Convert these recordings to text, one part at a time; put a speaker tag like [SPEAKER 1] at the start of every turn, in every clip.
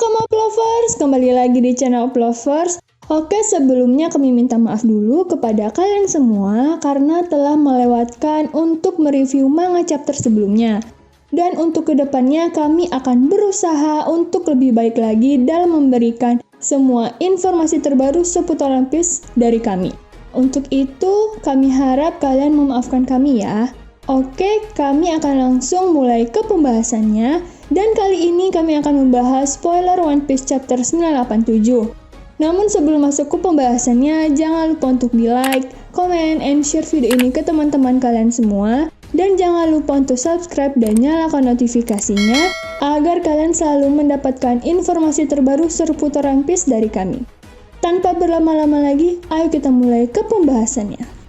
[SPEAKER 1] Come Up Lovers, kembali lagi di channel Up Lovers. Oke, sebelumnya kami minta maaf dulu kepada kalian semua karena telah melewatkan untuk mereview manga chapter sebelumnya. Dan untuk kedepannya kami akan berusaha untuk lebih baik lagi dalam memberikan semua informasi terbaru seputar One Piece dari kami. Untuk itu, kami harap kalian memaafkan kami ya. Oke, kami akan langsung mulai ke pembahasannya. Dan kali ini kami akan membahas spoiler One Piece chapter 987. Namun sebelum masuk ke pembahasannya, jangan lupa untuk di-like, comment, and share video ini ke teman-teman kalian semua. Dan jangan lupa untuk subscribe dan nyalakan notifikasinya agar kalian selalu mendapatkan informasi terbaru seputar One Piece dari kami. Tanpa berlama-lama lagi, ayo kita mulai ke pembahasannya.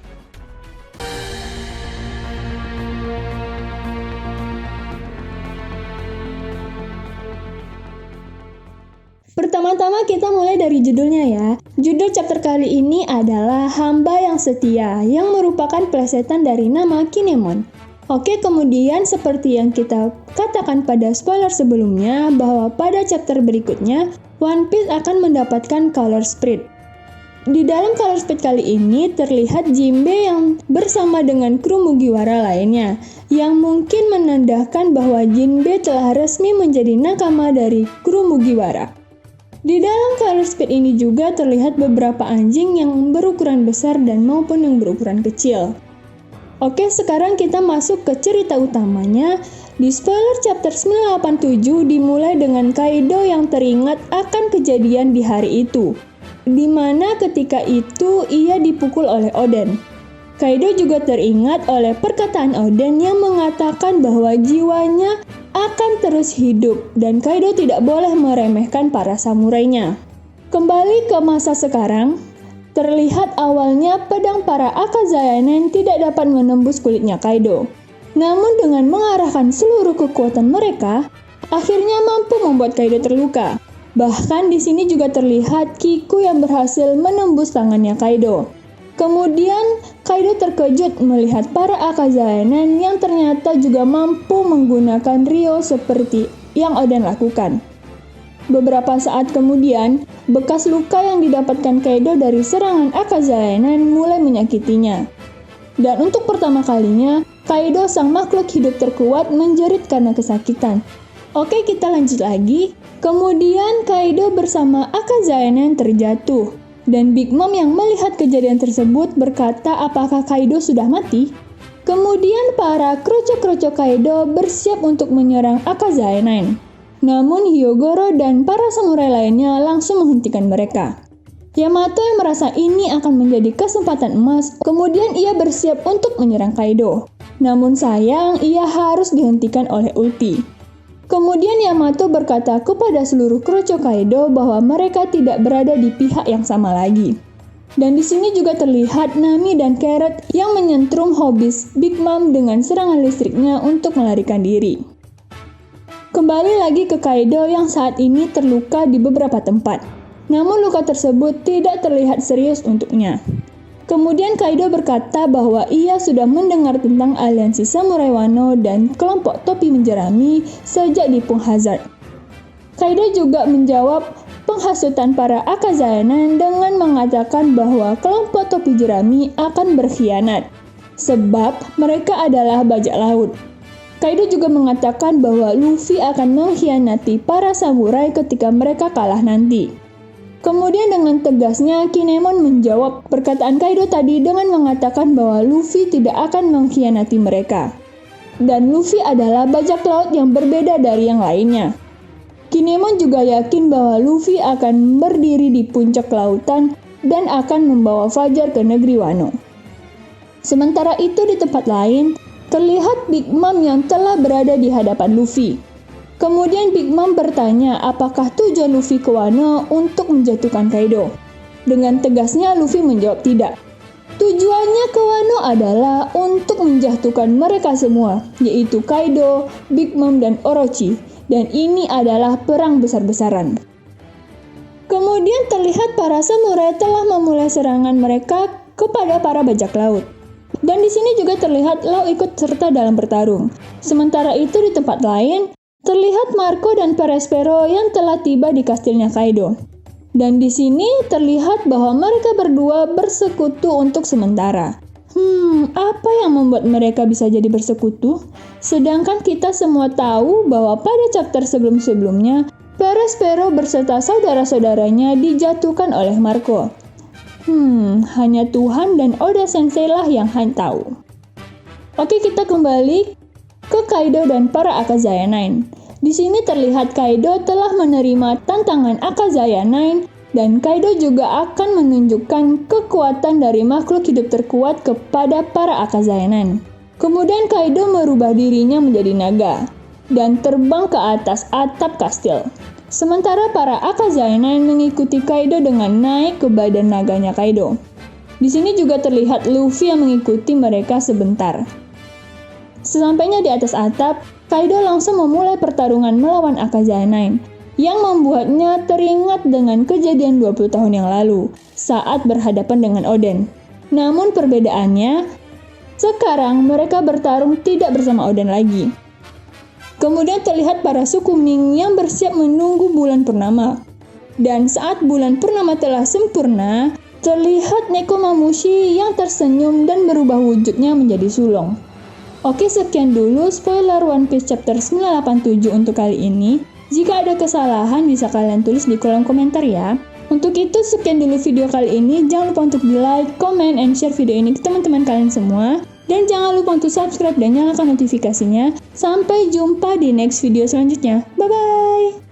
[SPEAKER 1] Pertama-tama kita mulai dari judulnya ya. Judul chapter kali ini adalah Hamba yang Setia, yang merupakan plesetan dari nama Kinemon. Oke, kemudian seperti yang kita katakan pada spoiler sebelumnya, bahwa pada chapter berikutnya, One Piece akan mendapatkan Color Spread. Di dalam Color Spread kali ini terlihat Jinbe yang bersama dengan kru Mugiwara lainnya, yang mungkin menandakan bahwa Jinbe telah resmi menjadi nakama dari kru Mugiwara. Di dalam Color Spread ini juga terlihat beberapa anjing yang berukuran besar dan maupun yang berukuran kecil. Oke, sekarang kita masuk ke cerita utamanya. Di spoiler chapter 987 dimulai dengan Kaido yang teringat akan kejadian di hari itu, di mana ketika itu ia dipukul oleh Oden. Kaido juga teringat oleh perkataan Oden yang mengatakan bahwa jiwanya akan terus hidup dan Kaido tidak boleh meremehkan para samurainya. Kembali ke masa sekarang, terlihat awalnya pedang para Akazayanen tidak dapat menembus kulitnya Kaido. Namun dengan mengarahkan seluruh kekuatan mereka, akhirnya mampu membuat Kaido terluka. Bahkan di sini juga terlihat Kiku yang berhasil menembus tangannya Kaido. Kemudian Kaido terkejut melihat para Akazayanen yang ternyata juga mampu menggunakan Ryo seperti yang Oden lakukan. Beberapa saat kemudian, bekas luka yang didapatkan Kaido dari serangan Akazayanen mulai menyakitinya. Dan untuk pertama kalinya, Kaido sang makhluk hidup terkuat menjerit karena kesakitan. Oke, kita lanjut lagi. Kemudian Kaido bersama Akazayanen terjatuh. Dan Big Mom yang melihat kejadian tersebut berkata apakah Kaido sudah mati? Kemudian para kroco-kroco Kaido bersiap untuk menyerang Akazayanen. Namun Hyogoro dan para samurai lainnya langsung menghentikan mereka. Yamato yang merasa ini akan menjadi kesempatan emas, kemudian ia bersiap untuk menyerang Kaido. Namun sayang, ia harus dihentikan oleh ulti. Kemudian Yamato berkata kepada seluruh kroco Kaido bahwa mereka tidak berada di pihak yang sama lagi. Dan di sini juga terlihat Nami dan Carrot yang menyentrum hobis Big Mom dengan serangan listriknya untuk melarikan diri. Kembali lagi ke Kaido yang saat ini terluka di beberapa tempat. Namun luka tersebut tidak terlihat serius untuknya. Kemudian Kaido berkata bahwa ia sudah mendengar tentang aliansi Samurai Wano dan kelompok topi menjerami sejak di Punk Hazard. Kaido juga menjawab penghasutan para Akazayanen dengan mengatakan bahwa kelompok topi jerami akan berkhianat, sebab mereka adalah bajak laut. Kaido juga mengatakan bahwa Luffy akan mengkhianati para samurai ketika mereka kalah nanti. Kemudian dengan tegasnya Kinemon menjawab perkataan Kaido tadi dengan mengatakan bahwa Luffy tidak akan mengkhianati mereka. Dan Luffy adalah bajak laut yang berbeda dari yang lainnya. Kinemon juga yakin bahwa Luffy akan berdiri di puncak lautan dan akan membawa Fajar ke negeri Wano. Sementara itu di tempat lain, terlihat Big Mom yang telah berada di hadapan Luffy. Kemudian Big Mom bertanya apakah tujuan Luffy ke Wano untuk menjatuhkan Kaido. Dengan tegasnya Luffy menjawab tidak. Tujuannya ke Wano adalah untuk menjatuhkan mereka semua, yaitu Kaido, Big Mom, dan Orochi. Dan ini adalah perang besar-besaran. Kemudian terlihat para samurai telah memulai serangan mereka kepada para bajak laut. Dan di sini juga terlihat Lau ikut serta dalam bertarung. Sementara itu di tempat lain, terlihat Marco dan Perespero yang telah tiba di kastilnya Kaido. Dan di sini terlihat bahwa mereka berdua bersekutu untuk sementara. Apa yang membuat mereka bisa jadi bersekutu? Sedangkan kita semua tahu bahwa pada chapter sebelum-sebelumnya, Perespero beserta saudara-saudaranya dijatuhkan oleh Marco. Hanya Tuhan dan Oda Sensei lah yang tahu. Oke, kita kembali ke Kaido dan para Akazaya Nine. Di sini terlihat Kaido telah menerima tantangan Akazaya Nine dan Kaido juga akan menunjukkan kekuatan dari makhluk hidup terkuat kepada para Akazaya Nine. Kemudian Kaido merubah dirinya menjadi naga dan terbang ke atas atap kastil. Sementara para Akazaya Nine mengikuti Kaido dengan naik ke badan naganya Kaido. Di sini juga terlihat Luffy yang mengikuti mereka sebentar. Sesampainya di atas atap, Kaido langsung memulai pertarungan melawan Akazaya Nine, yang membuatnya teringat dengan kejadian 20 tahun yang lalu, saat berhadapan dengan Oden. Namun perbedaannya, sekarang mereka bertarung tidak bersama Oden lagi. Kemudian terlihat para suku Ming yang bersiap menunggu bulan purnama. Dan saat bulan purnama telah sempurna, terlihat Nekomamushi yang tersenyum dan berubah wujudnya menjadi sulung. Oke, sekian dulu spoiler One Piece chapter 987 untuk kali ini. Jika ada kesalahan bisa kalian tulis di kolom komentar ya. Untuk itu sekian dulu video kali ini. Jangan lupa untuk di like, comment, and share video ini ke teman-teman kalian semua. Dan jangan lupa untuk subscribe dan nyalakan notifikasinya. Sampai jumpa di next video selanjutnya. Bye-bye!